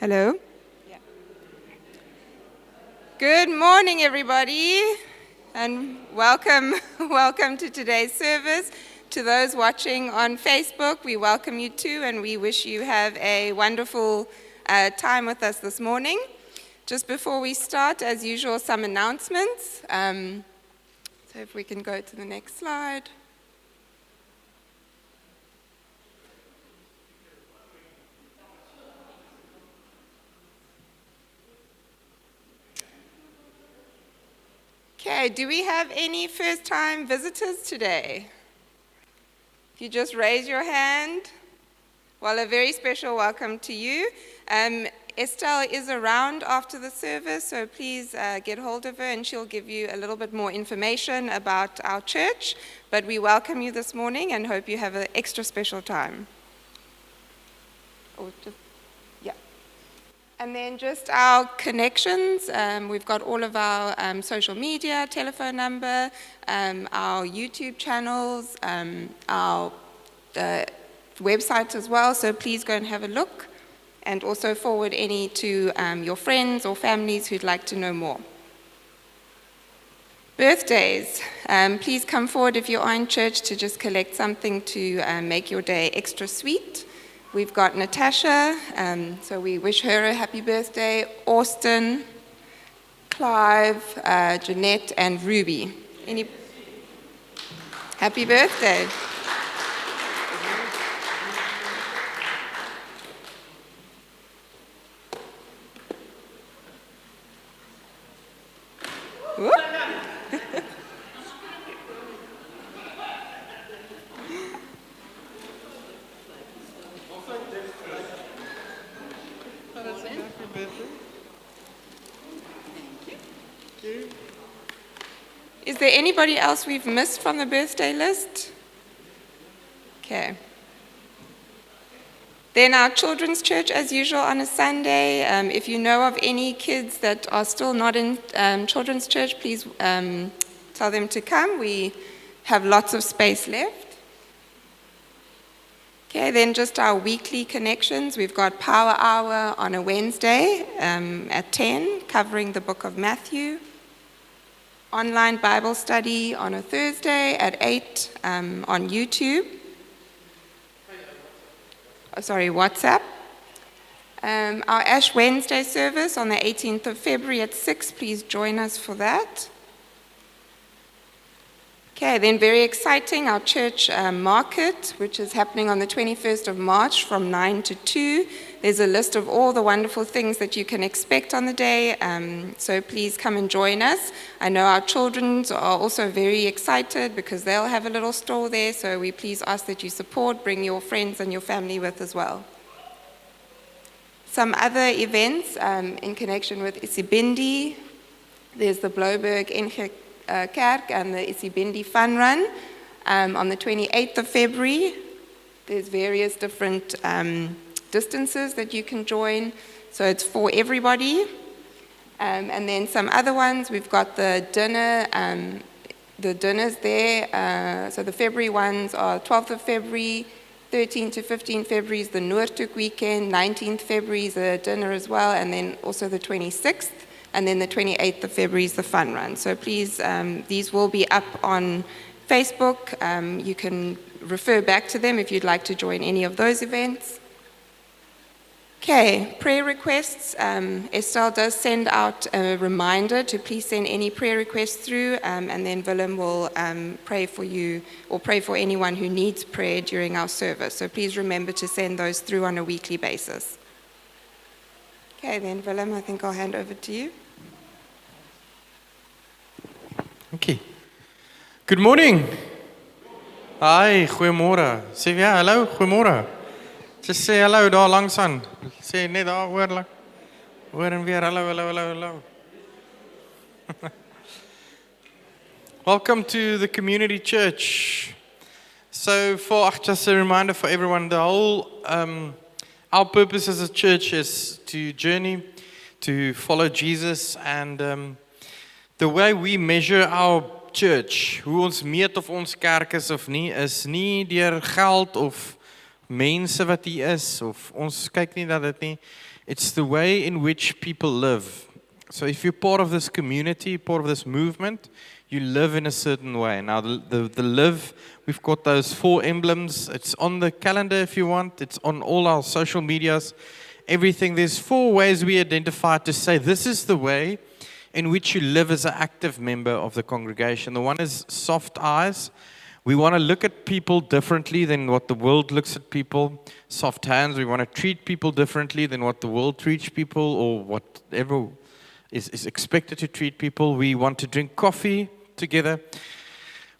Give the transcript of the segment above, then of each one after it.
Hello? Yeah. Good morning, everybody, and welcome, welcome to today's service. To those watching on Facebook, we welcome you too, and we wish you have a wonderful time with us this morning. Just before we start, as usual, some announcements. So if we can go to the next slide. Okay, do we have any first-time visitors today? If you just raise your hand, well, a very special welcome to you. Estelle is around after the service, so please get hold of her and she'll give you a little bit more information about our church. But we welcome you this morning and hope you have an extra special time. And then just our connections. We've got all of our social media, telephone number, our YouTube channels, our website as well. So please go and have a look. And also forward any to your friends or families who'd like to know more. Birthdays. Please come forward if you are in church to just collect something to make your day extra sweet. We've got Natasha, so we wish her a happy birthday. Austin, Clive, Jeanette, and Ruby. Happy birthday. Is there anybody else we've missed from the birthday list? Okay. Then our children's church, as usual, on a Sunday. If you know of any kids that are still not in children's church, please tell them to come. We have lots of space left. Okay, then just our weekly connections. We've got Power Hour on a Wednesday at 10, covering the book of Matthew. Online Bible study on a Thursday at 8 on YouTube. WhatsApp. Our Ash Wednesday service on the 18th of February at 6. Please join us for that. Okay, then very exciting, our church market, which is happening on the 21st of March from 9 to 2. There's a list of all the wonderful things that you can expect on the day, so please come and join us. I know our children are also very excited because they'll have a little store there, so we please ask that you support, bring your friends and your family with as well. Some other events in connection with Isibindi. There's the Bloberg Kerk and the Isibindi Fun Run on the 28th of February. There's various different distances that you can join, so it's for everybody. And then some other ones, we've got the dinner, the dinners there. So the February ones are 12th of February, 13th to 15th February is the Noortuk weekend, 19th February is a dinner as well, and then also the 26th. And then the 28th of February is the fun run. So please, these will be up on Facebook. You can refer back to them if you'd like to join any of those events. Okay, prayer requests. Estelle does send out a reminder to please send any prayer requests through, and then Willem will pray for you or pray for anyone who needs prayer during our service. So please remember to send those through on a weekly basis. Okay, then Willem, I think I'll hand over to you. Okay. Good morning. Hi, goeiemôre. Sê ja, hallo, goeiemôre. Just say hallo daar langs aan. Sê net daar hoorlik. Hoor en weer hallo, hallo, hallo, hallo. Welcome to the community church. So just a reminder for everyone, the whole our purpose as a church is to journey, to follow Jesus, and the way we measure our church, hoe ons meet of ons kerk is of nie deur geld of mense wat hier is of ons kyk nie dat dit nie. It's the way in which people live. So if you're part of this community, part of this movement, you live in a certain way. Now the live, we've got those 4 emblems. It's on the calendar if you want. It's on all our social medias. Everything. There's 4 ways we identify to say this is the way in which you live as an active member of the congregation. The one is soft eyes. We want to look at people differently than what the world looks at people. Soft hands. We want to treat people differently than what the world treats people or whatever is expected to treat people. We want to drink coffee together.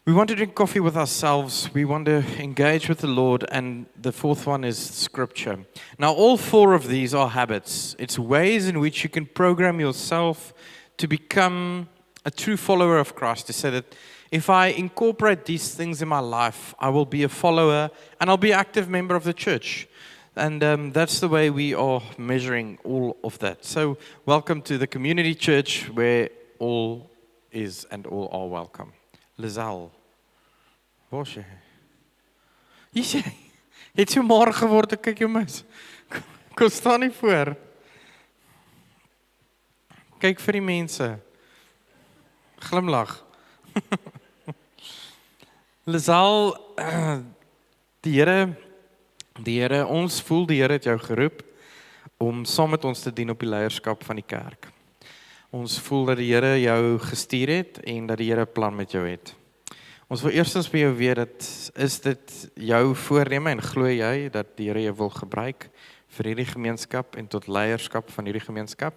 We want to drink coffee with ourselves. We want to engage with the Lord. And the 4th one is Scripture. Now, all 4 of these are habits. It's ways in which you can program yourself to become a true follower of Christ. To say that if I incorporate these things in my life, I will be a follower and I'll be an active member of the church. And that's the way we are measuring all of that. So, welcome to the community church where all is and all are welcome. Lizelle, waar is jy? Hier is jy. Jy het so maar geword, ek kyk jou mis. Kom staan nie voor. Kyk vir die mense. Glimlag. Lizelle, die Here, ons voel die Here het jou geroep om saam met ons te dien op die leierskap van die kerk. Ons voel dat die Here jou gestuur het en dat die Here 'n plan met jou het. Ons wil eerstens by jou weet dat is dit jou voorneme en glo jy dat die Here jou wil gebruik vir hierdie gemeenskap en tot leierskap van hierdie gemeenskap?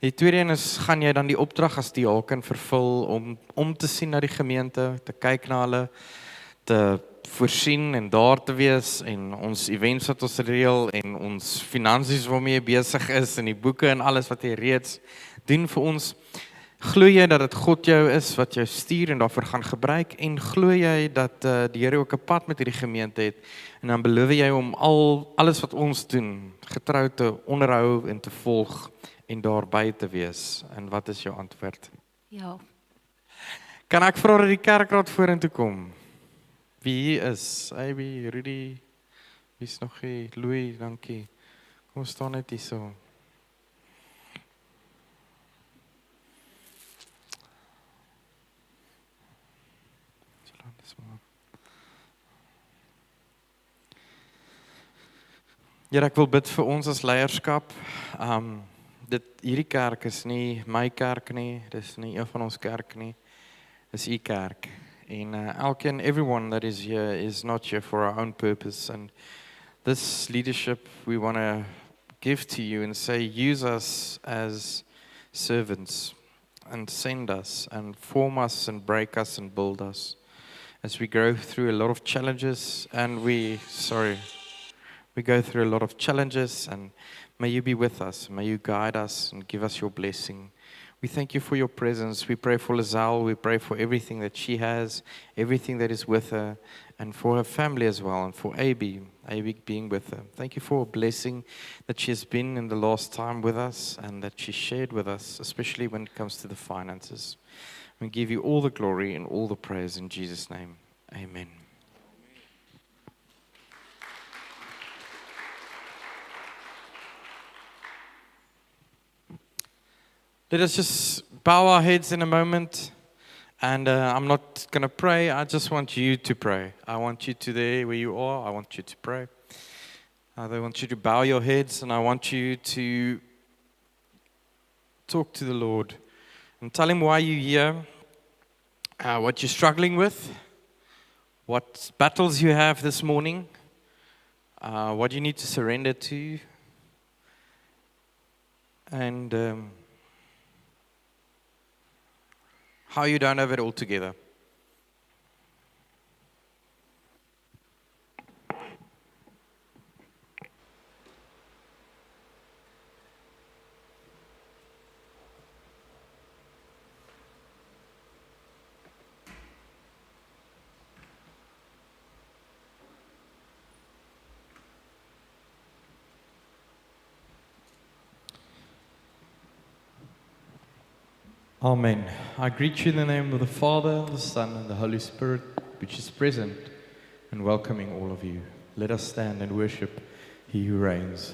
Die tweede een is, gaan jy dan die opdrag as diaken vervul om te sien na die gemeente, te kyk na hulle, te voorsien en daar te wees en ons events wat ons reël en ons finansies waarmee jy besig is en die boeke en alles wat jy reeds doen vir ons. Glo jy dat dit God jou is wat jou stuur en daarvoor gaan gebruik en glo jy dat die Here ook 'n pad met hierdie gemeente het en dan beloof jy om alles wat ons doen getrou te onderhou en te volg en daarby te wees. En wat is jou antwoord? Ja. Kan ek vra dat die kerkraad vorentoe kom? Wie is? Abby, Rudy, wie is nog hier? Louis, dankie. Kom staan net hier so. Ja, ek wil bid vir ons as leierskap. Hierdie kerk is nie my kerk nie, dis nie een van ons kerk nie. Dis u kerk. En everyone that is here is not here for our own purpose. And this leadership we want to give to you and say, use us as servants and send us and form us and break us and build us as we go through a lot of challenges and we go through a lot of challenges, and may you be with us, may you guide us and give us your blessing. We thank you for your presence. We pray for Lizelle. We pray for everything that she has, everything that is with her, and for her family as well, and for Abby being with her. Thank you for a blessing that she has been in the last time with us and that she shared with us, especially when it comes to the finances. We give you all the glory and all the praise in Jesus' name. Amen. Let us just bow our heads in a moment, and I'm not going to pray. I just want you to pray. I want you to there where you are. I want you to pray. I want you to bow your heads, and I want you to talk to the Lord and tell Him why you're here, what you're struggling with, what battles you have this morning, what you need to surrender to, and how you don't have it all together. Amen. I greet you in the name of the Father, the Son, and the Holy Spirit, which is present and welcoming all of you. Let us stand and worship He who reigns.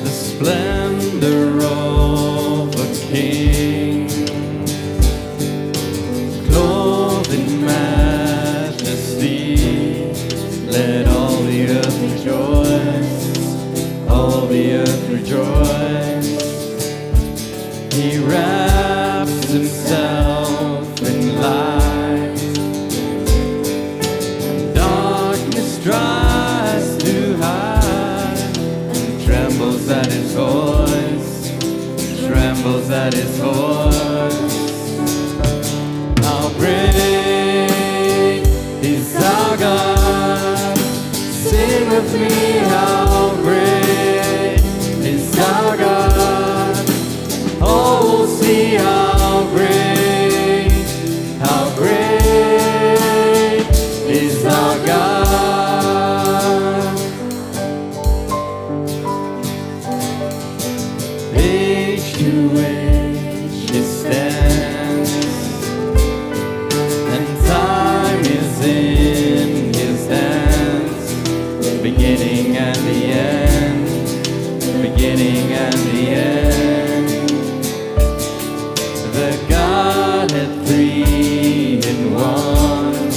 The splendor of a king, clothed in majesty, let all the earth rejoice, all the earth rejoice. He wraps himself in light, and darkness tries to hide, and trembles at his voice, trembles at his voice. How great is our God? Sing with me, how great is our God? Oh, we'll see how great is our God. Age to age He stands, and time is in His hands. Beginning and the end, beginning and the end. The Godhead three in one,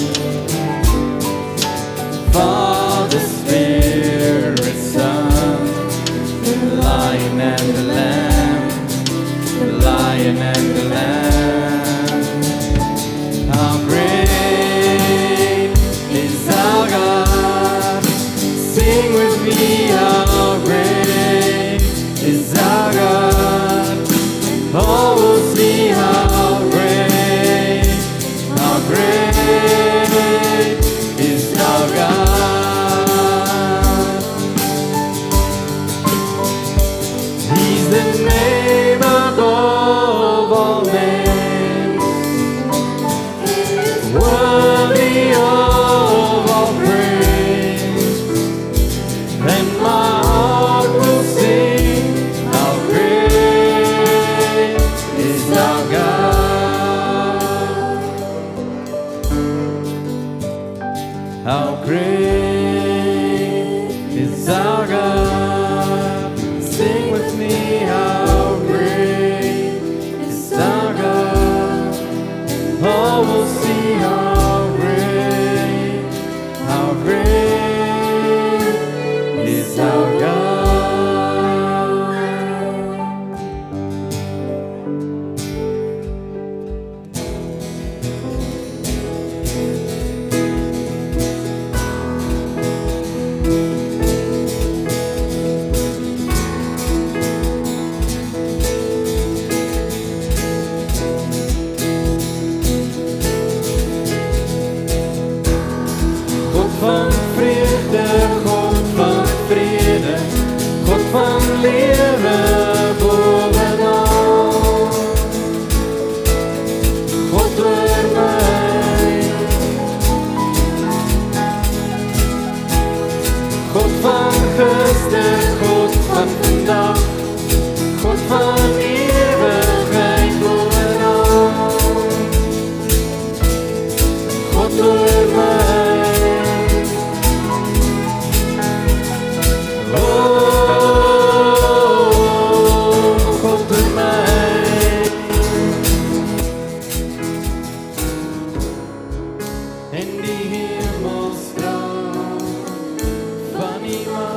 Father, Spirit, Son, the Lion and the Lamb, the Lion and the Lamb. How great is our God? Sing with me, how great is our God? Oh, we'll see how great is our God. He's the name above all names, worthy of all praise, and my heart will sing, how great is our God. How great is our God? Sing with me, how great is our God? Oh, we'll see how great is our God. God van vrede, God van vrede, God van lewe bovenal. God oor my, God van gister, God van vandag, God van ewigheid bovenal. God oor my. En die hemelsstraal van iemand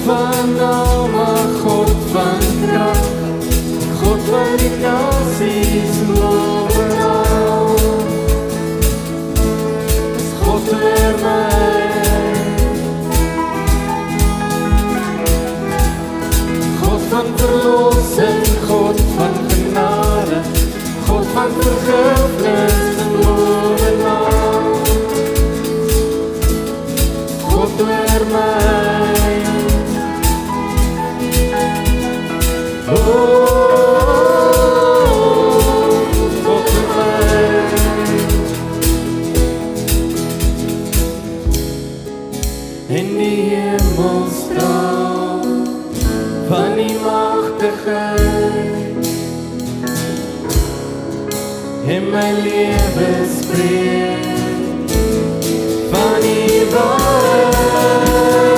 van alma, God van krag, God van die nasies bovenal, is God oor my. God van verlossing, God van genade, God van vergifnis en bovenal, God oor my. God oor my. In die hemel straal van die magtigheid, in my lewe spreek van die waarheid.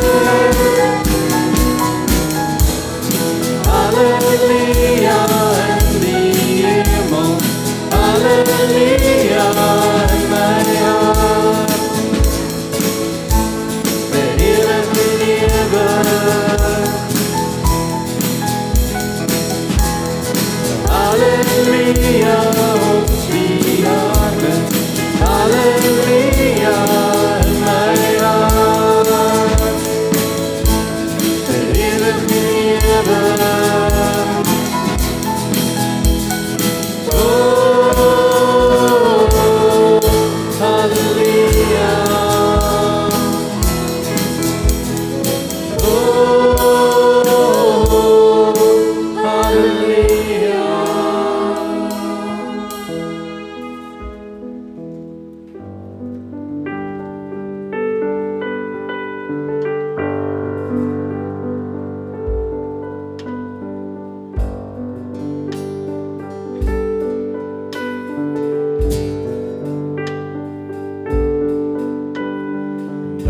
Halleluja in die hemel, halleluja in my hart, vir ewig lewe. Halleluja op die aarde, halleluja in my hart, vir ewig lewe. Halleluja. Halleluja.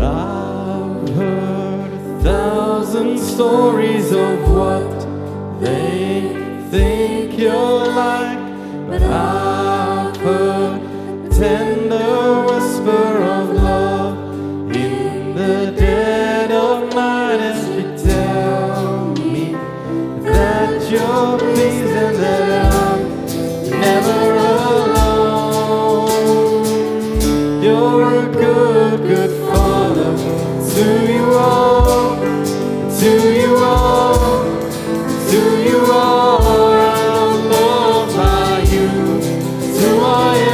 I've heard 1,000 stories of what they think you're like, but I've heard a tender whisper of love in the dead of night as you tell me that you're pleased and that I'm never alone. You're a good, good Father. To you all, to you all, to you all, I'm loved by you. It's who I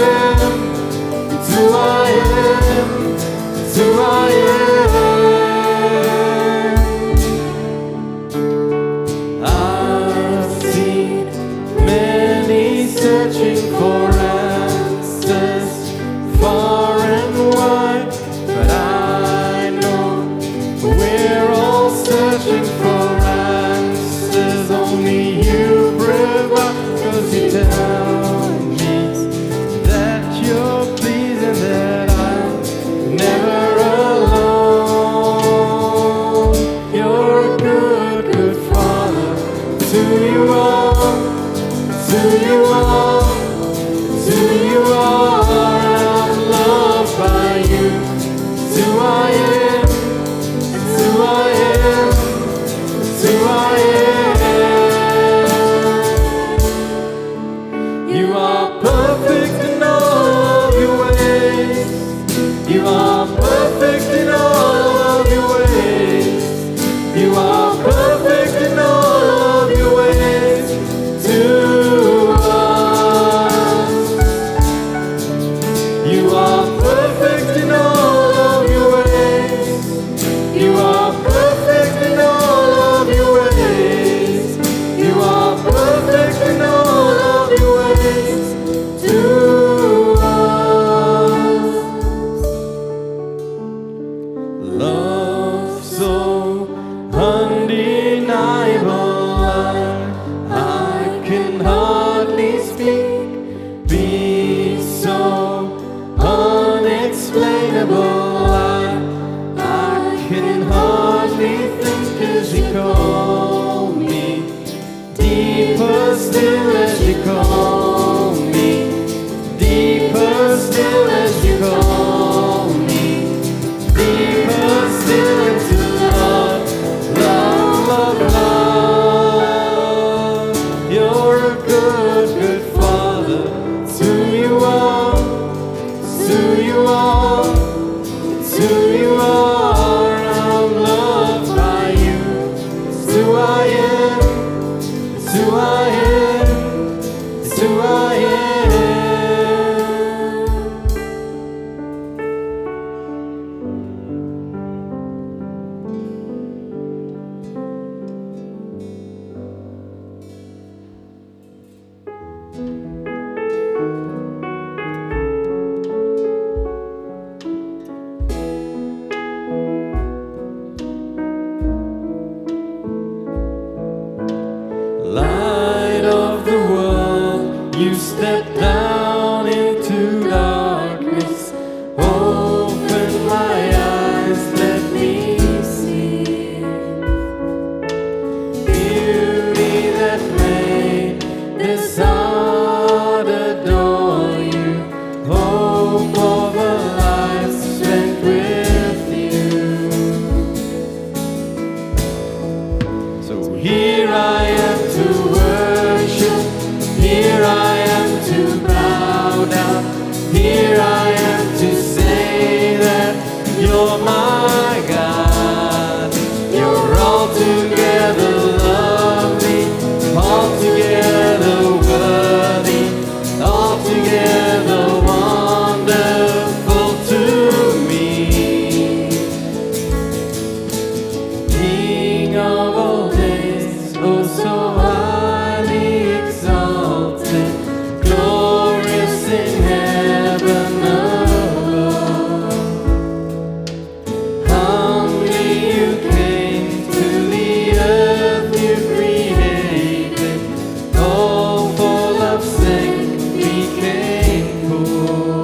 am, it's who I am, it's who I am. I've seen many searching for answers far and wide, but I know we're all searching for answers only you provide, 'cause you tell me that you're pleased and that I'm never alone. You're a good, good Father. To you all, to you all, to you all, I'm loved by you. It's who I am, it's who I am, it's who I am. You are perfect in all of your ways. You are perfect in all of your ways. You are perfect in all of your ways. To us. Light of the world, you stepped down into darkness. Open my eyes, let me see beauty that made this heart adore you. Hope of a life spent with you. So here I am to worship, here I am to bow down, here I am to say that you're my God. You're altogether lovely, altogether worthy, altogether wonderful to me. King of all days, oh so highly exalted, glorious in heaven above. Humbly you came to the earth you created, all for love's sake became poor.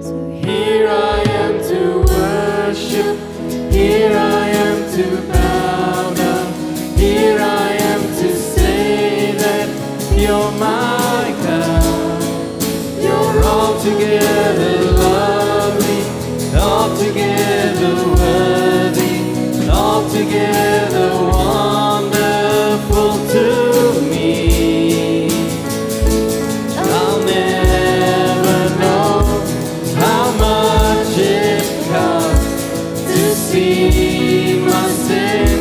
So here I am to worship, here I am to bow down, here I am to say that you're my God. You're altogether lovely, altogether worthy, altogether wonderful to me. I'll never know how much it costs to see my sin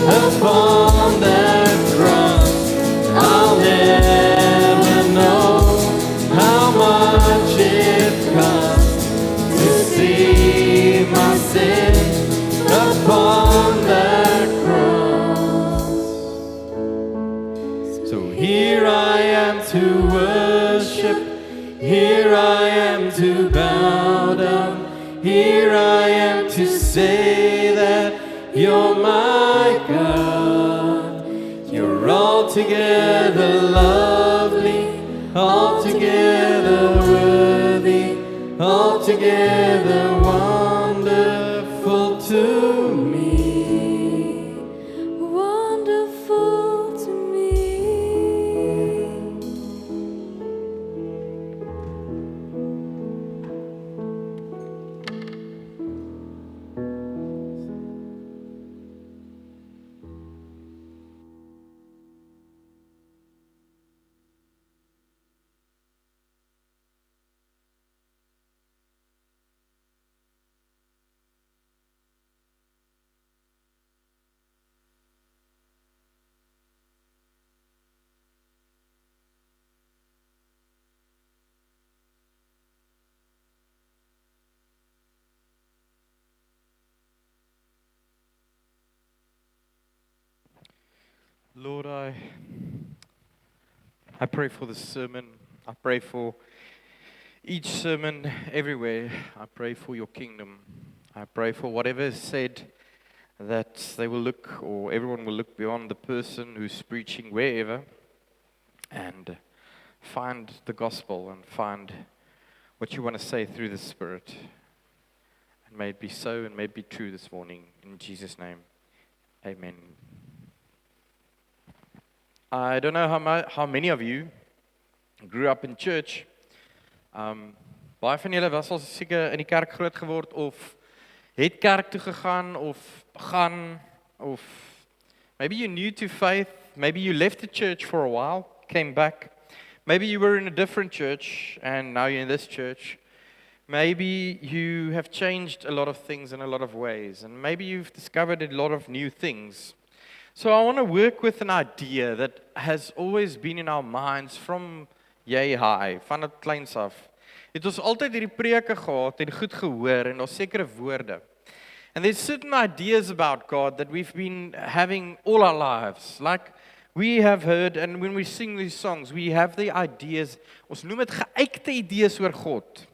upon that cross. I'll never know how much it costs to see my sin upon that cross. So here I am to worship, here I am to bow down, here I am to say that you're my God. You're altogether lovely, altogether worthy, altogether wonderful to me. Wonderful to me. Lord, I pray for this sermon. I pray for each sermon everywhere. I pray for your kingdom. I pray for whatever is said, that they will look, or everyone will look beyond the person who's preaching wherever and find the gospel and find what you want to say through the Spirit. And may it be so and may it be true this morning. In Jesus' name, amen. I don't know how many of you grew up in church. Baie van julle was al seker in die kerk groot geword of het kerk toe gegaan of gaan of maybe you're new to faith, maybe you left the church for a while, came back. Maybe you were in a different church and now you're in this church. Maybe you have changed a lot of things in a lot of ways and maybe you've discovered a lot of new things. So I want to work with an idea that has always been in our minds from jy high, van het kleins af. Het ons altyd hierdie preke gehad en goed gehoor en daar sekere woorde. And there's certain ideas about God that we've been having all our lives. Like we have heard, and when we sing these songs, we have the ideas, ons noem het geuite idees oor God.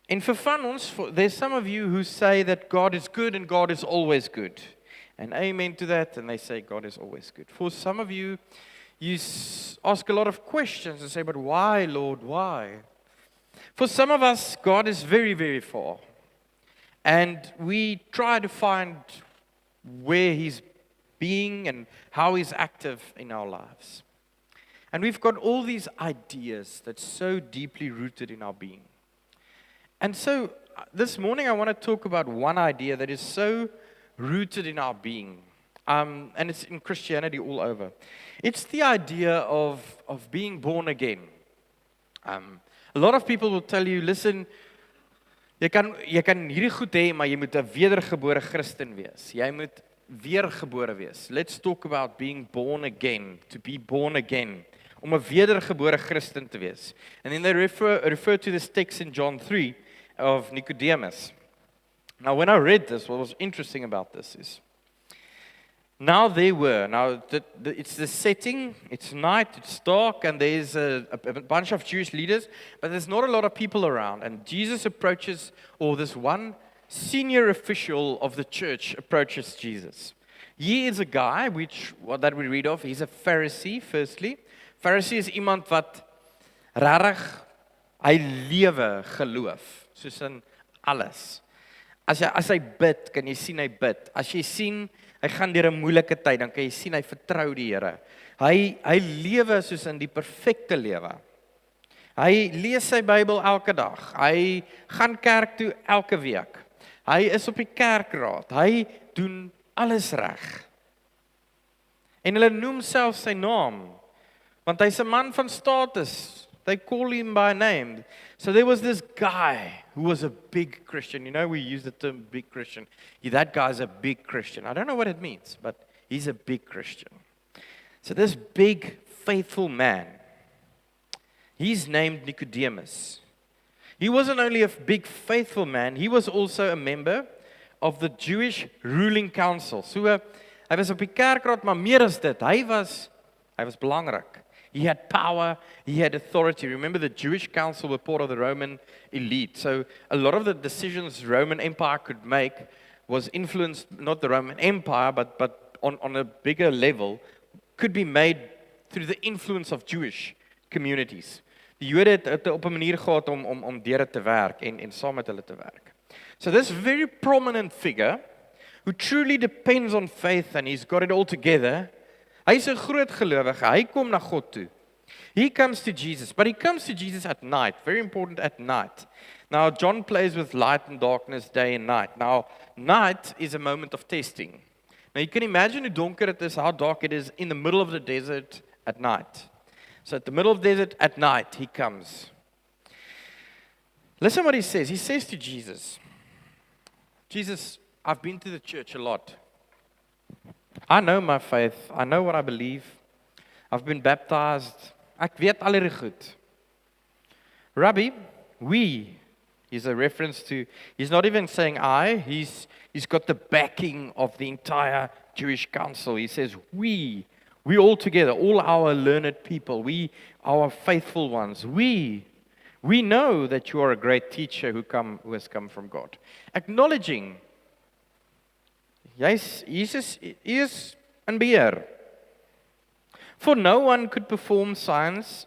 En vir van ons, there's some of you who say that God is good and God is always good. and amen to that, and they say God is always good. For some of you, ask a lot of questions and say, but why, Lord, why? For some of us, God is very, very far. And we try to find where He's being and how He's active in our lives. And we've got all these ideas that's so deeply rooted in our being. And so this morning I want to talk about one idea that is so rooted in our being. And it's in Christianity all over. It's the idea of being born again. A lot of people will tell you, listen, jy kan hierdie goed hê, maar jy moet 'n wedergebore Christen wees. Jy moet weergebore wees. Let's talk about being born again, to be born again. Om 'n wedergebore Christen te wees. And then they refer to this text in John 3 of Nicodemus. Now when I read this, what was interesting about this is, it's the setting, it's night, it's dark, and there's a bunch of Jewish leaders, but there's not a lot of people around. And Jesus approaches, or this one senior official of the church approaches Jesus. He is a guy, that we read of, he's a Pharisee, firstly. Pharisee is iemand wat rarig, hy lewe geloof, soos in alles. As hy bid, kan jy sien hy bid. As jy sien, hy gaan deur 'n moeilike tyd, dan kan jy sien hy vertrou die Here. Hy lewe soos in die perfekte lewe. Hy lees sy Bybel elke dag. Hy gaan kerk toe elke week. Hy is op die kerkraad. Hy doen alles reg. En hulle noem self sy naam, want hy's 'n man van status. They call him by name. So there was this guy who was a big Christian. You know, we use the term big Christian. That guy's a big Christian. I don't know what it means, but he's a big Christian. So this big, faithful man, he's named Nicodemus. He wasn't only a big, faithful man, he was also a member of the Jewish ruling council. So hy was op die kerkraad, maar meer as dit, hy was belangrik. He had power, he had authority. Remember, the Jewish council were part of the Roman elite. So a lot of the decisions the Roman Empire could make was influenced, not the Roman Empire, but on a bigger level, could be made through the influence of Jewish communities. Die Jode het op 'n manier gehad om deur dit te werk en saam met hulle te werk. So this very prominent figure, who truly depends on faith and he's got it all together, hy's 'n groot gelowige, hy kom na God toe. He comes to Jesus, but he comes to Jesus at night, very important, at night. Now, John plays with light and darkness, day and night. Now, night is a moment of testing. Now, you can imagine hoe donker it is, how dark it is in the middle of the desert at night. So at the middle of the desert at night, he comes. Listen what he says. He says to Jesus, Jesus, I've been to the church a lot. I know my faith. I know what I believe. I've been baptized. Ek weet al hierdie goed. Rabbi, is a reference to, he's not even saying I, he's got the backing of the entire Jewish council. He says we all together, all our learned people, our faithful ones, we know that you are a great teacher who has come from God. Acknowledging Jesus is in beheer. For no one could perform signs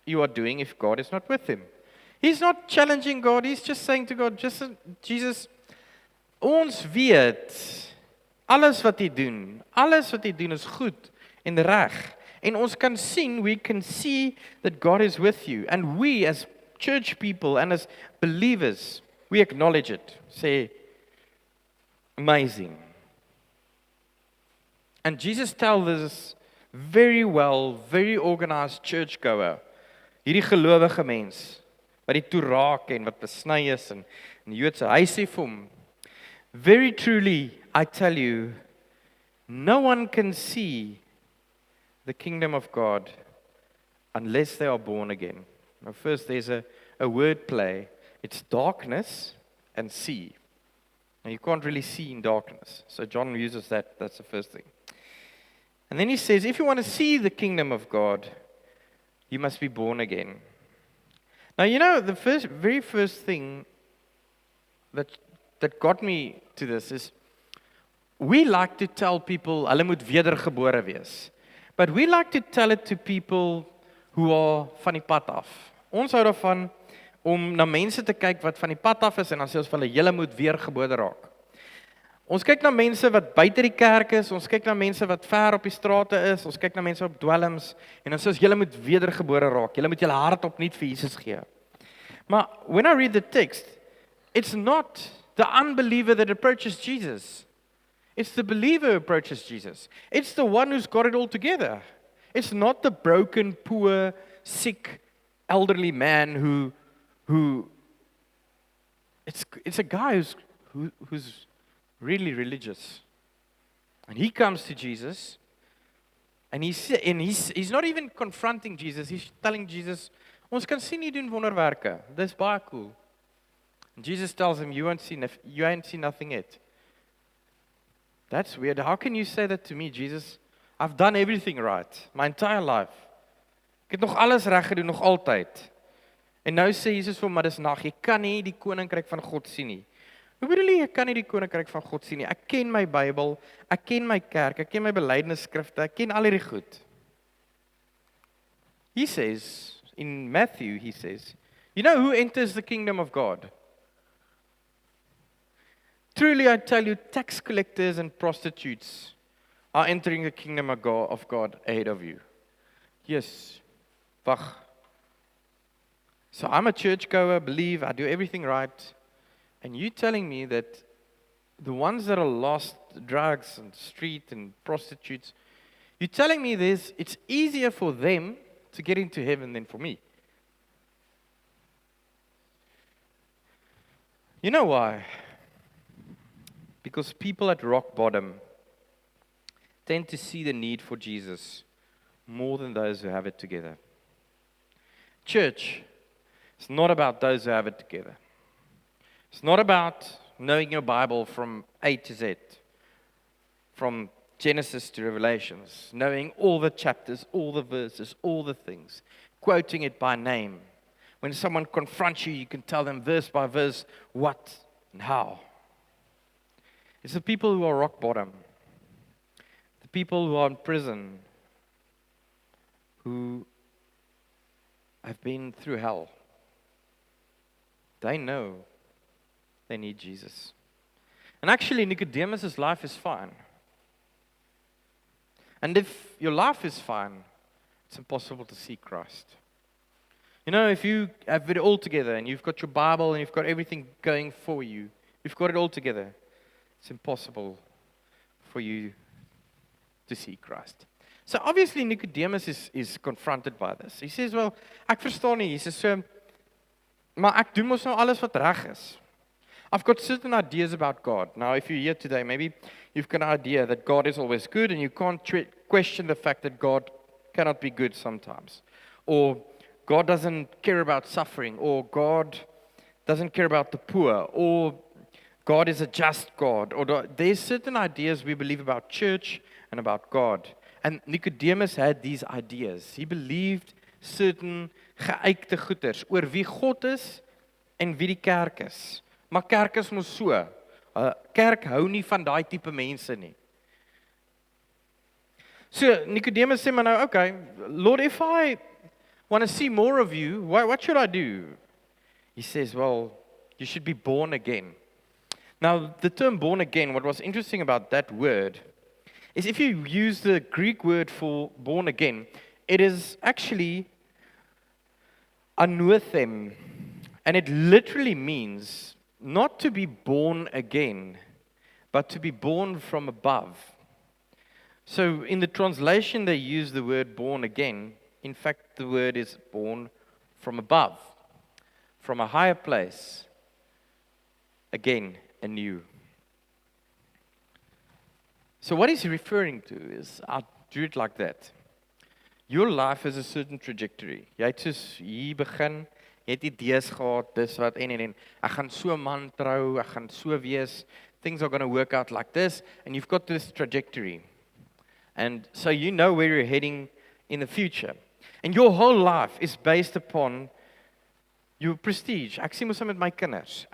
you are doing if God is not with him. He's not challenging God, he's just saying to God, Jesus, ons weet, alles wat hy doen is goed en reg. En ons kan sien, we can see that God is with you. And we as church people and as believers, we acknowledge it. Say, amazing. And Jesus tells this very well, very organized churchgoer, hierdie gelowige mens, wat die toe raak en wat besny is en Joodse, hy sê vir hom, very truly, I tell you, no one can see the kingdom of God unless they are born again. Now first there's a word play. It's darkness and see. Now you can't really see in darkness. So John uses that, that's the first thing. And then he says, if you want to see the kingdom of God, you must be born again. Now, you know, the very first thing that got me to this is, we like to tell people, hulle moet wedergebore wees. But we like to tell it to people who are van die pad af. Ons hou daarvan om na mense te kyk wat van die pad af is en dan sê ons vir hulle, julle moet weergebore raak. Ons kyk na mense wat buite die kerk is, ons kyk na mense wat ver op die strate is, ons kyk na mense op dwelms en dan sê ons, julle moet wedergebore raak, julle moet julle hart opnuut vir Jesus gee. Maar when I read the text, it's not the unbeliever that approaches Jesus. It's the believer who approaches Jesus. It's the one who's got it all together. It's not the broken, poor, sick, elderly man who it's a guy who's really religious. And he comes to Jesus and he's not even confronting Jesus. He's telling Jesus, ons kan sien jy doen wonderwerke. Dis baie cool. And Jesus tells him, you ain't seen nothing yet. That's weird. How can you say that to me, Jesus? I've done everything right, my entire life. Ek het nog alles reg gedoen, nog altyd. En nou sê Jesus vir hom, maar dis nag, jy kan nie die koninkryk van God sien nie. Hoe bedoel jy, ek kan nie die koninkryk van God sien nie? Ek ken my Bybel, ek ken my kerk, ek ken my belydenisskrifte, ek ken al hierdie goed. He says, in Matthew, he says, you know who enters the kingdom of God? Truly I tell you, tax collectors and prostitutes are entering the kingdom of God ahead of you. Yes. Wag. So I'm a churchgoer, believe, I do everything right. And you telling me that the ones that are lost, drugs and street and prostitutes, you're telling me it's easier for them to get into heaven than for me. You know why? Because people at rock bottom tend to see the need for Jesus more than those who have it together. Church is not about those who have it together. It's not about knowing your Bible from A to Z, from Genesis to Revelations, knowing all the chapters, all the verses, all the things, quoting it by name. When someone confronts you, you can tell them verse by verse what and how. It's the people who are rock bottom, the people who are in prison, who have been through hell. They know they need Jesus. And actually, Nicodemus' life is fine. And if your life is fine, it's impossible to see Christ. You know, if you have it all together and you've got your Bible and you've got everything going for you, you've got it all together, it's impossible for you to see Christ. So obviously Nicodemus is confronted by this. He says, well, ek verstaan nie. He says, so, maar ek doen mos nou alles wat reg is. I've got certain ideas about God. Now, if you're here today, maybe you've got an idea that God is always good and you can't question the fact that God cannot be good sometimes. Or God doesn't care about suffering. Or God doesn't care about the poor. Or God is a just God. Or there's certain ideas we believe about church and about God. And Nicodemus had these ideas. He believed certain geëikte goeders oor wie God is en wie die kerk is. Maar kerk is mos so. Kerk hou nie van daai tipe mense nie. So Nicodemus sê maar nou, okay, Lord, if I want to see more of you, what should I do? He says, well, you should be born again. Now, the term born again, what was interesting about that word is if you use the Greek word for born again, it is actually anothem, and it literally means not to be born again, but to be born from above. So in the translation they use the word born again. In fact, the word is born from above, from a higher place, again, anew. So what he's referring to is, I'll do it like that. Your life has a certain trajectory. Jy het soos hier begin, jy het idees gehad, dis wat en. Ek gaan so 'n man trou, ek gaan so wees. Things are going to work out like this, and you've got this trajectory. And so you know where you're heading in the future. And your whole life is based upon your prestige. Ek sien mos met my kinders.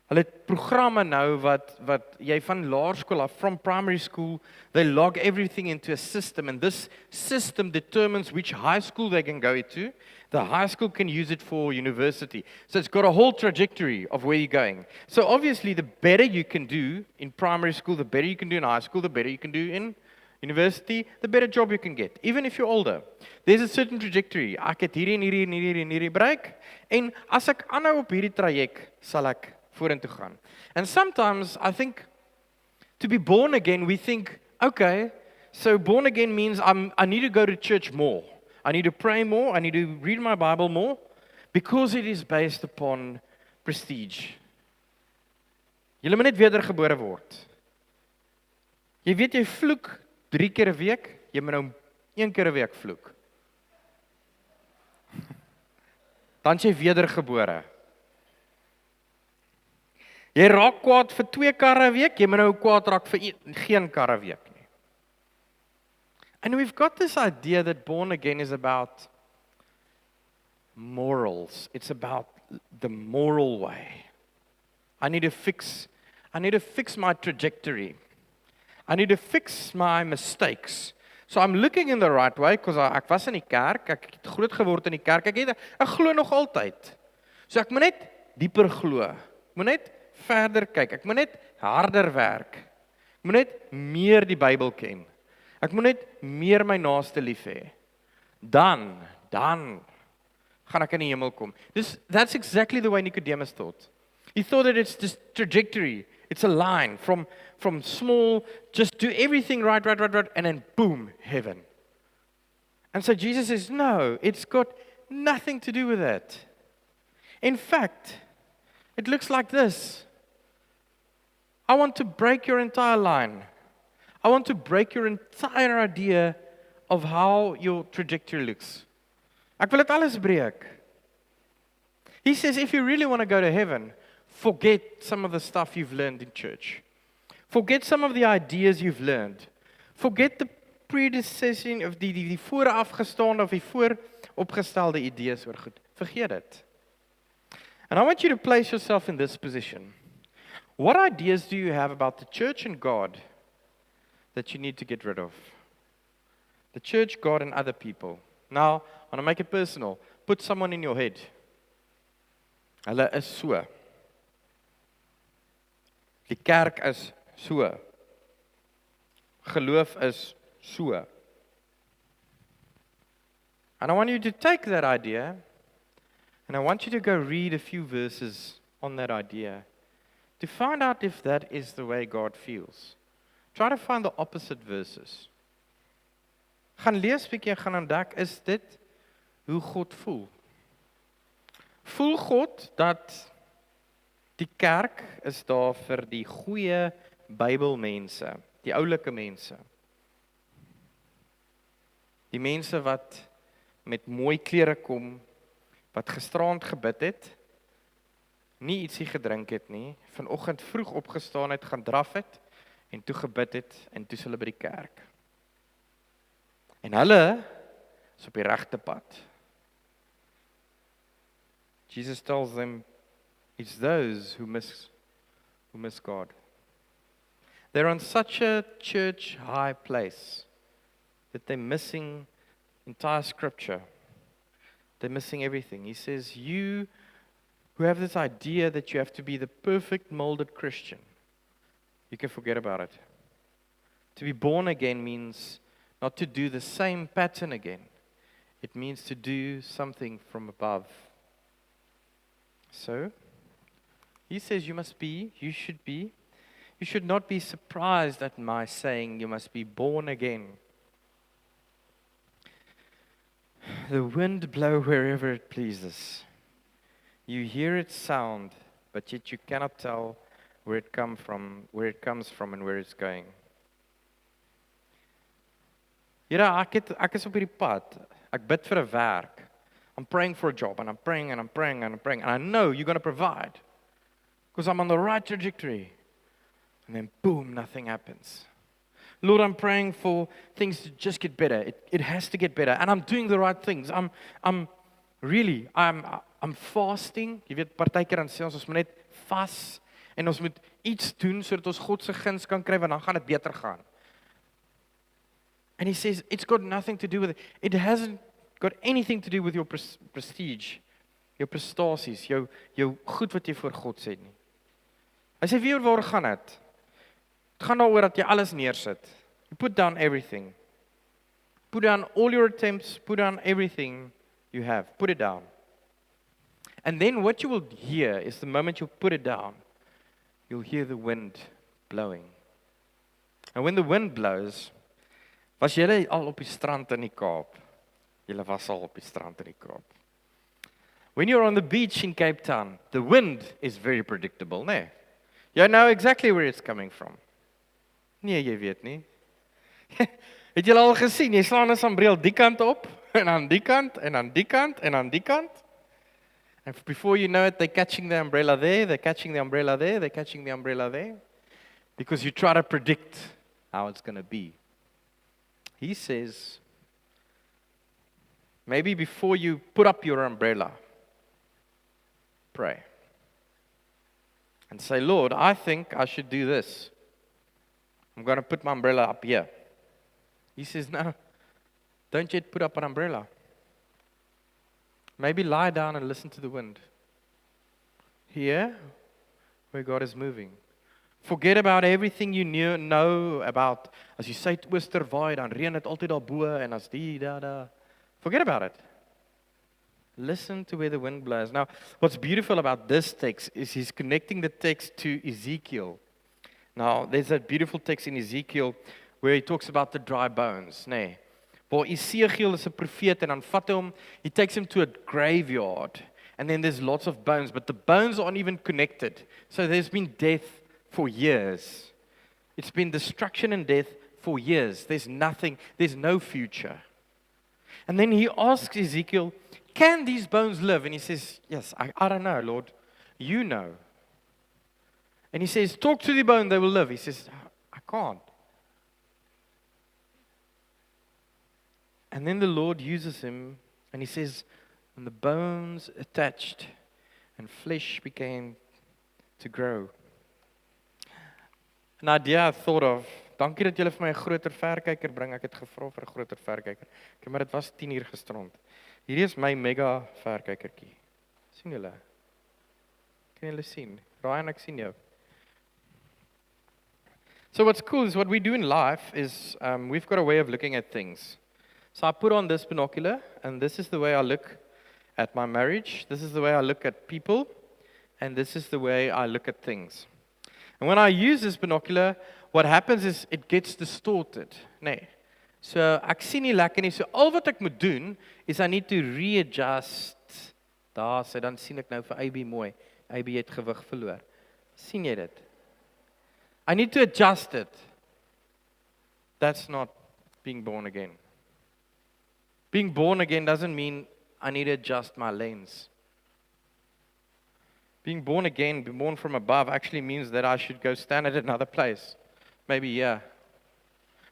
Hulle het programme nou wat jy van laerskool af, from primary school, they log everything into a system, and this system determines which high school they can go to. The high school can use it for university. So it's got a whole trajectory of where you're going. So obviously, the better you can do in primary school, the better you can do in high school, the better you can do in university, the better job you can get, even if you're older. There's a certain trajectory. Ek het hierdie en hierdie en hierdie en hierdie bereik, en as ek aanhou op hierdie traject, sal ek vorentoe gaan. And sometimes I think to be born again, we think, okay, so born again means I need to go to church more. I need to pray more. I need to read my Bible more, because it is based upon prestige. Jy moet net wedergebore word. Jy weet jy vloek 3 keer 'n week, jy moet nou 1 keer 'n week vloek. Dan is jy wedergebore. Jy raak kwaad vir 2 karre 'n week, jy moet nou kwaad raak vir geen karre 'n week nie. And we've got this idea that born again is about morals. It's about the moral way. I need to fix my trajectory. I need to fix my mistakes. So I'm looking in the right way, because ek was in die kerk, ek het groot geword in die kerk, ek glo nog altyd. So ek moet net dieper glo. Ek moet net verder kyk. Ek moet net harder werk. Ek moet net meer die Bybel ken. Ek moet net meer my naaste lief hê. Dan gaan ek in die hemel kom. That's exactly the way Nicodemus thought. He thought that it's this trajectory. It's a line from small, just do everything right, and then boom, heaven. And so Jesus says, no, it's got nothing to do with that. In fact, it looks like this. I want to break your entire line. I want to break your entire idea of how your trajectory looks. Ek wil dit alles breek. He says, if you really want to go to heaven, forget some of the stuff you've learned in church. Forget some of the ideas you've learned. Forget the predecessing of die voorafgestaande of die vooropgestelde idees oor goed. Vergeet dit. And I want you to place yourself in this position. What ideas do you have about the church and God that you need to get rid of? The church, God, and other people. Now, I want to make it personal. Put someone in your head. Hulle is so. Die kerk is so. Geloof is so. And I want you to take that idea, and I want you to go read a few verses on that idea to find out if that is the way God feels. Try to find the opposite verses. Gaan lees bietjie, gaan ontdek, is dit hoe God voel? Voel God dat die kerk is daar vir die goeie Bybelmense, die oulike mense. Die mense wat met mooi klere kom, wat gisteraand gebid het, nie ietsie gedrink het nie, vanoggend vroeg opgestaan het, gaan draf het, en toe gebid het, en toe is hulle by die kerk. En hulle is op die regte pad. Jesus tells them, it's those who miss God. They're on such a church high place that they're missing entire scripture. They're missing everything. He says, you who have this idea that you have to be the perfect molded Christian, you can forget about it. To be born again means not to do the same pattern again. It means to do something from above. So, he says you should not be surprised at my saying you must be born again. The wind blows wherever it pleases. You hear its sound, but yet you cannot tell where it comes from and where it's going. Here, ek is op hierdie pad. Ek bid vir 'n werk. I'm praying for a job, and I'm praying, and I'm praying, and I'm praying. And I know you're going to provide. Because I'm on the right trajectory. And then boom, nothing happens. Lord, I'm praying for things to just get better. It has to get better. And I'm doing the right things. I'm fasting. Jy weet, partykeer dan sê ons moet net vas. en ons moet iets doen sodat ons God se guns kan kry, want dan gaan dit beter gaan. And he says, it's got nothing to do with it. It hasn't got anything to do with your prestige, jou prestasies, jou goed wat jy voor God sê nie. Hy sê, wie waar gaan dit? Het gaan daaroor dat jy alles neersit. You put down everything. Put down all your attempts, put down everything you have. Put it down. And then what you will hear is the moment you put it down, you'll hear the wind blowing. And when the wind blows, was julle al op die strand in die Kaap? Julle was al op die strand in die Kaap. When you're on the beach in Cape Town, the wind is very predictable, nee? You know exactly where it's coming from. Nee, jy weet nie. Het julle al gesien, jy slaan 'n sambreel die kant op, en aan die kant, en aan die kant, en aan die kant. And before you know it, they're catching the umbrella there, they're catching the umbrella there, they're catching the umbrella there. Because you try to predict how it's going to be. He says, maybe before you put up your umbrella, pray. And say, Lord, I think I should do this. I'm going to put my umbrella up here. He says, no, don't yet put up an umbrella. Maybe lie down and listen to the wind. Here, where God is moving. Forget about everything you know about. As jy sê oosterwaai, dan reën dit altyd daarbo en as die da. Forget about it. Listen to where the wind blows. Now, what's beautiful about this text is he's connecting the text to Ezekiel. Now, there's a beautiful text in Ezekiel where he talks about the dry bones, nee. Waar Ezekiel is 'n profeet en dan vat hy hom, he takes him to a graveyard and then there's lots of bones, but the bones aren't even connected. So there's been death for years. It's been destruction and death for years. There's nothing, there's no future. And then he asks Ezekiel, can these bones live? And he says, yes, I don't know, Lord. You know. And he says, talk to the bone, they will live. He says, I can't. And then the Lord uses him, and he says, and the bones attached, and flesh began to grow. An idea I thought of, dankie dat julle vir my 'n groter verkyker bring, ek het gevra vir 'n groter verkyker. Maar dit was 10 uur gisterond. Hierdie is my mega verkykertjie. Sien julle? Kan julle sien? Ryan, ek sien jou. So what's cool is what we do in life is we've got a way of looking at things. So I put on this binocular, and this is the way I look at my marriage. This is the way I look at people, and this is the way I look at things. And when I use this binocular, what happens is it gets distorted. Nee. So ek sien nie lekker nie. So al wat ek moet doen is I need to readjust. Daar sê dan sien ek nou vir AB mooi. AB het gewig verloor. Sien jy dit? I need to adjust it. That's not being born again. Being born again doesn't mean I need to adjust my lens. Being born again, being born from above, actually means that I should go stand at another place. Maybe here.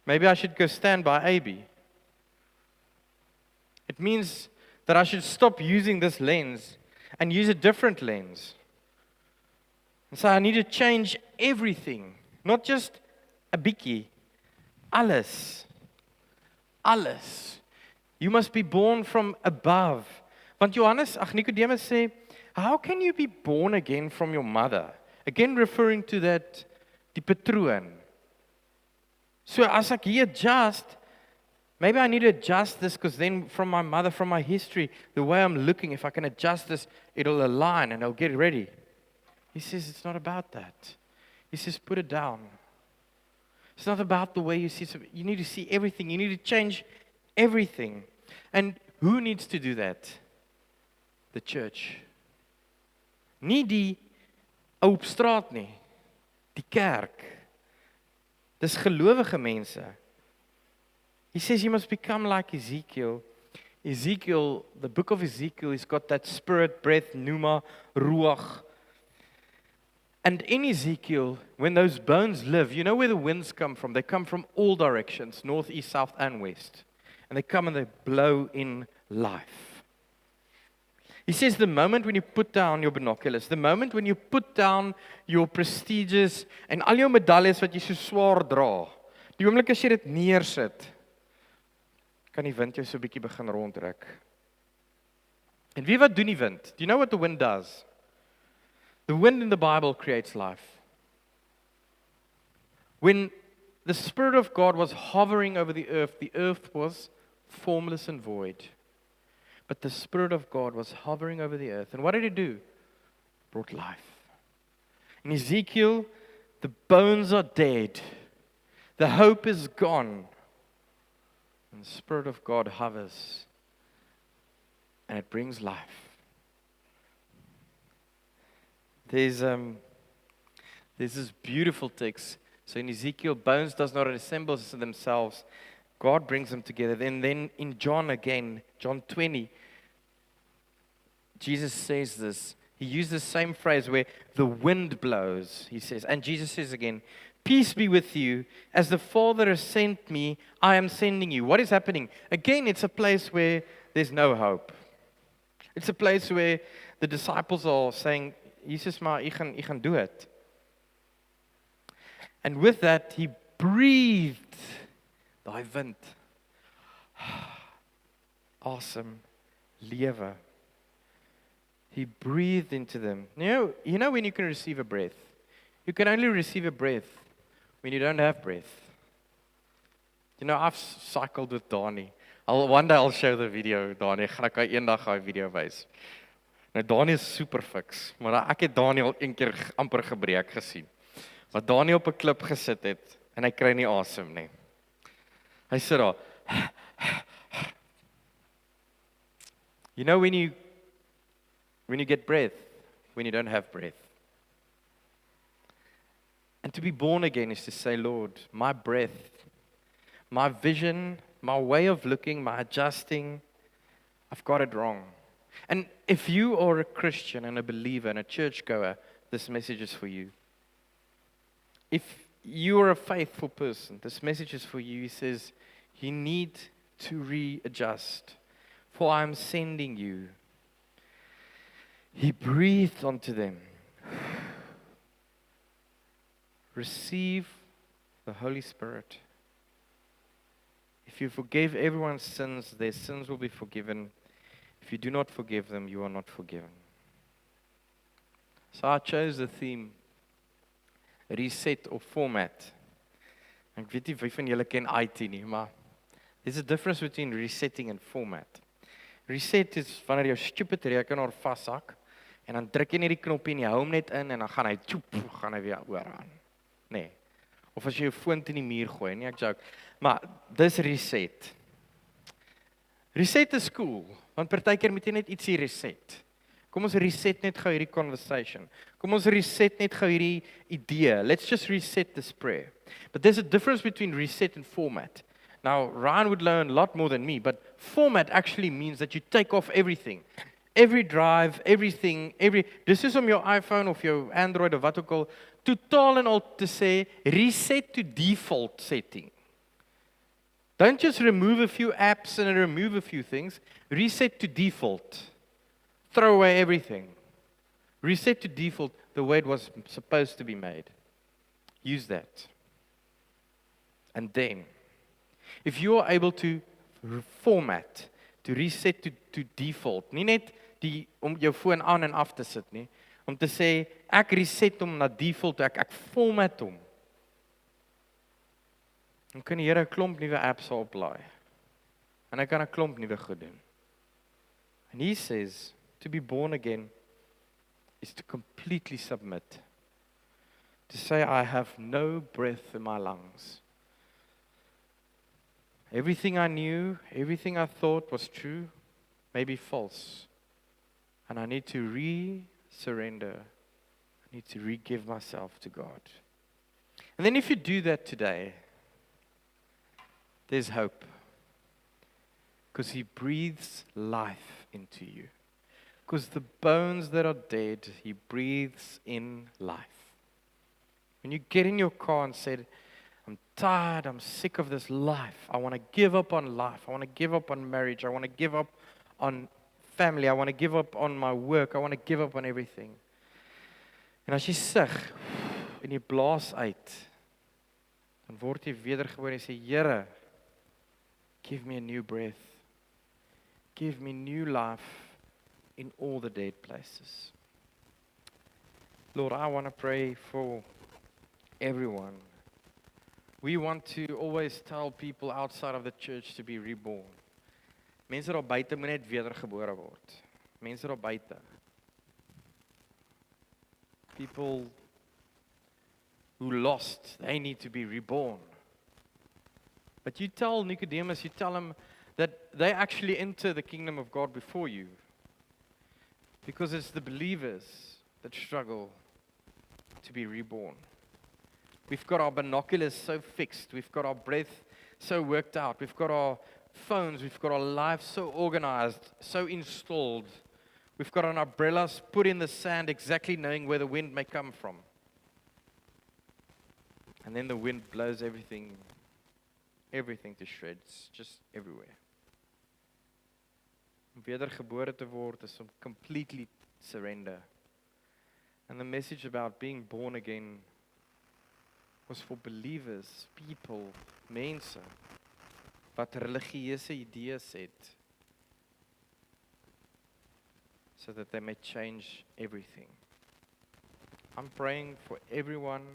Maybe I should go stand by AB. It means that I should stop using this lens and use a different lens. And so I need to change everything. Not just a bietjie. Alles. Alles. You must be born from above. Want Nicodemus sê, how can you be born again from your mother? Again referring to that, die patroon. So as ek hier adjust, maybe I need to adjust this because then from my mother, from my history, the way I'm looking, if I can adjust this, it'll align and I'll get ready. He says it's not about that. He says put it down. It's not about the way you see it. You need to see everything. You need to change everything. And who needs to do that? The church. Nie die ou op straat nie. Die kerk. Dis gelowige mense. He says you must become like Ezekiel. Ezekiel, the book of Ezekiel, has got that spirit, breath, pneuma, ruach. And in Ezekiel, when those bones live, you know where the winds come from? They come from all directions, north, east, south, and west. And they come and they blow in life. He says the moment when you put down your binoculars, the moment when you put down your prestiges en al jou medaljes wat jy so swaar dra, die oomblik as jy dit neersit, kan die wind jou so 'n bietjie begin rondtrek. En wie wat doen die wind? Do you know what the wind does? The wind in the Bible creates life. When the Spirit of God was hovering over the earth was formless and void. But the Spirit of God was hovering over the earth. And what did it do? Brought life. In Ezekiel, the bones are dead. The hope is gone. And the Spirit of God hovers. And it brings life. There's this beautiful text. So in Ezekiel, bones does not assemble themselves. God brings them together. Then in John again, John 20, Jesus says this. He used the same phrase where the wind blows, he says. And Jesus says again, peace be with you. As the Father has sent me, I am sending you. What is happening? Again, it's a place where there's no hope. It's a place where the disciples are saying, Jesus, maar ek gaan do it. And with that, he breathed daai wind. Awesome. Lewe. He breathed into them. You know when you can receive a breath? You can only receive a breath when you don't have breath. You know, I've cycled with Dani. One day I'll show the video, Dani. Gaan ek eendag daai video wys. Nou Dani is super fiks, maar ek het Daniel een keer amper gebreek gesien. Wat Dani op 'n klip gesit het en hy kry nie asem nie. Hy sit daar. You know when you get breath, when you don't have breath. And to be born again is to say, Lord, my breath, my vision, my way of looking, my adjusting, I've got it wrong. And if you are a Christian and a believer and a churchgoer, this message is for you. If you are a faithful person, this message is for you. He says, you need to readjust, for I am sending you. He breathed onto them. Receive the Holy Spirit. If you forgive everyone's sins, their sins will be forgiven. If you do not forgive them, you are not forgiven. So I chose the theme, reset or format. Ek weet nie wie van julle ken IT nie, maar there's a difference between resetting and format. Reset is wanneer jou stupid rekenaar vashak en dan druk jy net die knoppie en jy hou hom net in en dan gaan hy weer oor aan. Nee. Of as jy jou foon teen die muur gooi, nie ek joke. Maar dis reset. Reset is cool, want partykeer moet jy net ietsie reset. Kom ons reset net gou hierdie conversation. Kom ons reset net gou hierdie idee. Let's just reset this prayer. But there's a difference between reset and format. Now, Ryan would learn a lot more than me, but format actually means that you take off everything. Every drive, everything, dis is om jou iPhone of jou Android of wat ook al, totaal en al te sê, reset to default setting. Don't just remove a few apps and remove a few things. Reset to default. Throw away everything. Reset to default the way it was supposed to be made. Use that. And then, if you are able to format, to reset to default, nie net om jou foon aan en af te sit nie, om te sê, ek reset hom na default, ek format hom. Dan kan die Here 'n klomp nuwe apps oplaai. En hy kan 'n klomp nuwe goed doen. And he says, to be born again is to completely submit. To say, I have no breath in my lungs. Everything I knew, everything I thought was true, may be false. And I need to re-surrender. I need to re-give myself to God. And then if you do that today, there's hope. Because He breathes life into you. Because the bones that are dead, He breathes in life. When you get in your car and say, I'm tired, I'm sick of this life. I want to give up on life. I want to give up on marriage. I want to give up on family. I want to give up on my work. I want to give up on everything. En as jy sug en jy blaas uit, dan word jy wedergebore en sê, Here, give me a new breath. Give me new life in all the dead places. Lord, I want to pray for everyone. We want to always tell people outside of the church to be reborn. Mense daar buite moet net wedergebore word. Mense daar buite. People who lost, they need to be reborn. But you tell Nicodemus, you tell him that they actually enter the kingdom of God before you. Because it's the believers that struggle to be reborn. We've got our binoculars so fixed. We've got our breath so worked out. We've got our phones. We've got our lives so organized, so installed. We've got our umbrellas put in the sand, exactly knowing where the wind may come from. And then the wind blows everything to shreds, just everywhere. Om wedergebore te word is om completely surrender. And the message about being born again was for believers, people, mense, wat religieuse idees het, so that they may change everything. I'm praying for everyone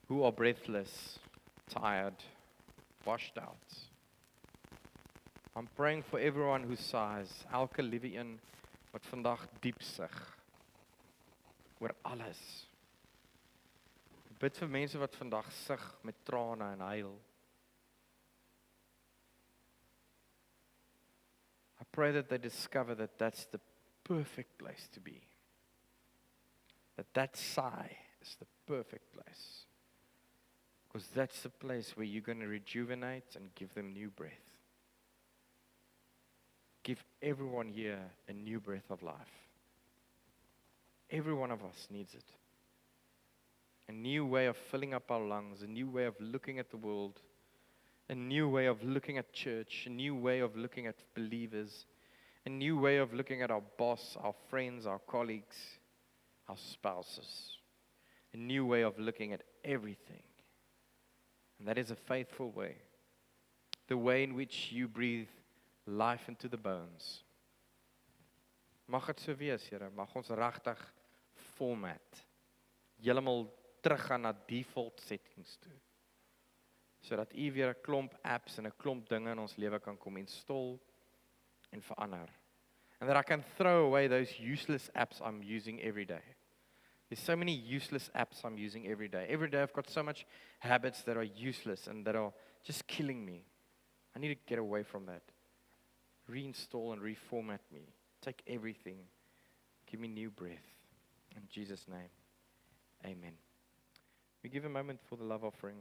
who are breathless, tired, washed out. I'm praying for everyone who sighs, elke liewe een wat vandag diep sug oor alles. Ek bid vir mense wat vandag sug met trane en huil. I pray that they discover that that's the perfect place to be. That sigh is the perfect place. Because that's the place where you're going to rejuvenate and give them new breath. Give everyone here a new breath of life. Every one of us needs it. A new way of filling up our lungs, a new way of looking at the world, a new way of looking at church, a new way of looking at believers, a new way of looking at our boss, our friends, our colleagues, our spouses, a new way of looking at everything. And that is a faithful way. The way in which you breathe life into the bones. Mag het so wees, Here, mag ons regtig format, heeltemal teruggaan na default settings toe. Sodat U weer 'n klomp apps en 'n klomp dinge in ons lewe kan kom install en verander. And that I can throw away those useless apps I'm using every day. There's so many useless apps I'm using every day. Every day I've got so much habits that are useless and that are just killing me. I need to get away from that. Reinstall and reformat me. Take everything. Give me new breath. In Jesus' name, amen. We give a moment for the love offering.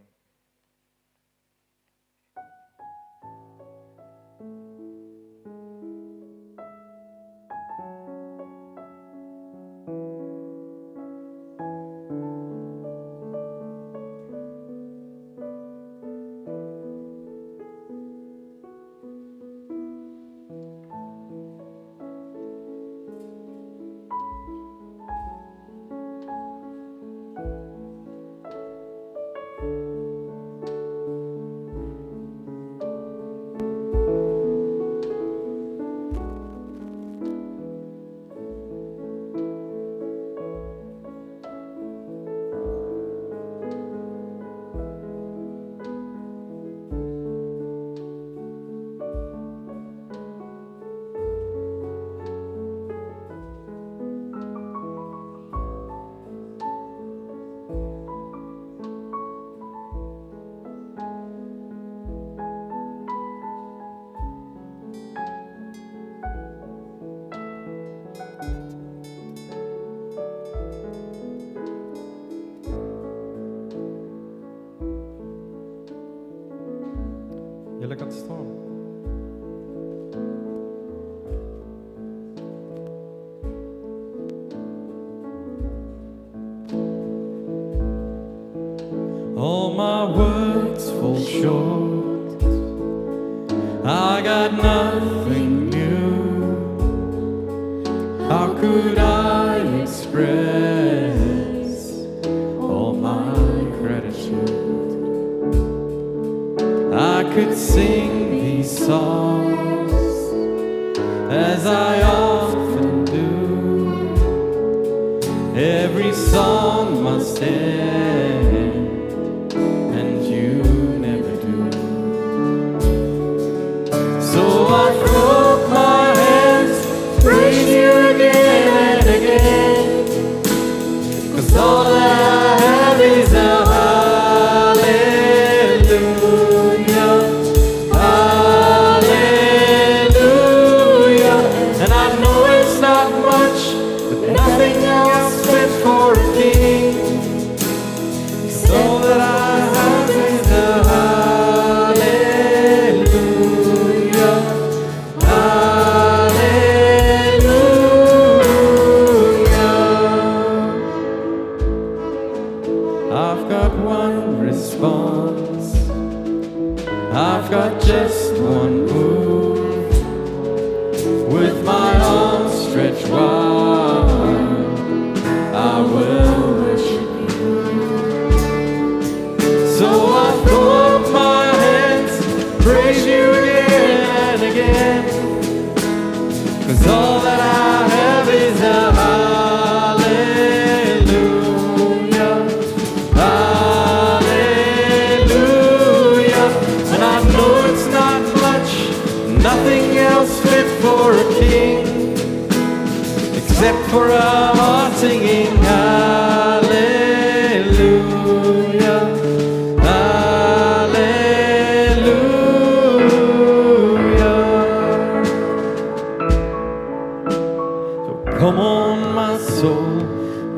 Julle kan staan. All my words fall short. I got nothing new. could I express all my gratitude? I could sing these songs as I often do. Every song must end, and you never do. So I throw up my hands, praise you again and again, 'cause all that I have is a hallelujah, hallelujah. And I know it's not much, but nothing else fit for a king. 'Cause all that I have is a hallelujah, hallelujah. I've got one response, I've got just one move. With my arms stretched wide, I will worship you. So I throw up my hands, praise you again and again, 'cause all that I have is a hallelujah, hallelujah. And I know it's not much, nothing else fit for a king, except for a heart singing hallelujah, hallelujah. So come on, my soul,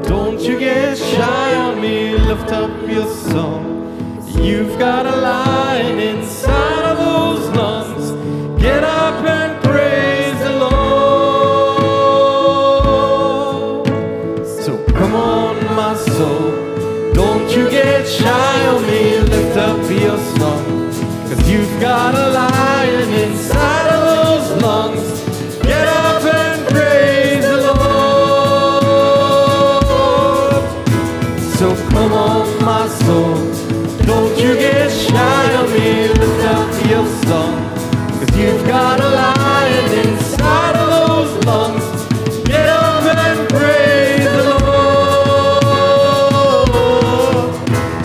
don't you get shy on me, lift up your song. You've got a lion inside of those lungs. Get up and praise the Lord. So come on, my soul, don't you get shy on me, lift up your song. 'Cause you've got a lion inside of those lungs. Get up and praise the Lord. So come on, my soul, don't you get shy on me, lift up your song. 'Cause you've got a lion inside of those lungs. Get up and praise the Lord.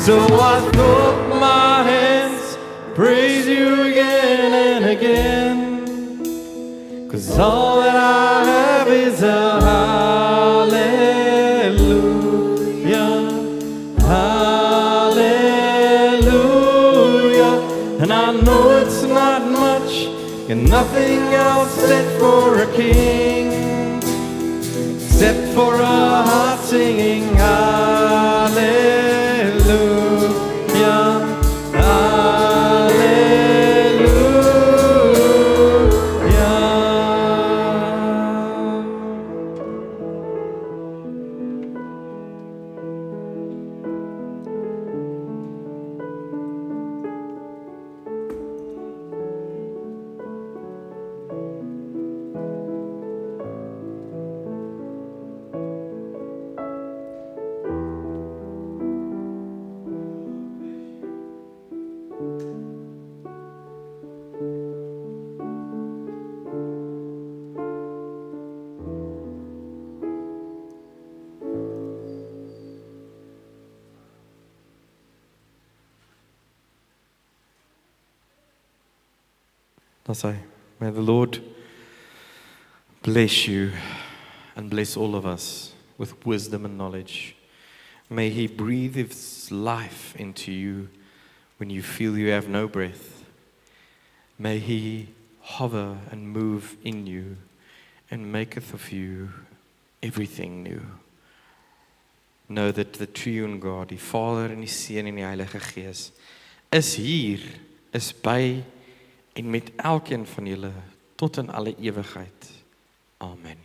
So I throw up my hands, praise you again and again, 'cause all that I have is a hallelujah, hallelujah. And I know it's not much, and nothing else fit for a king, except for a heart singing hallelujah, hallelujah. That's I. May the Lord bless you and bless all of us with wisdom and knowledge. May He breathe His life into you when you feel you have no breath. May He hover and move in you and maketh of you everything new. Know that the triune God, die Vader en die Seun en die Heilige Gees, is hier, is by en met elkeen van julle tot in alle ewigheid. Amen.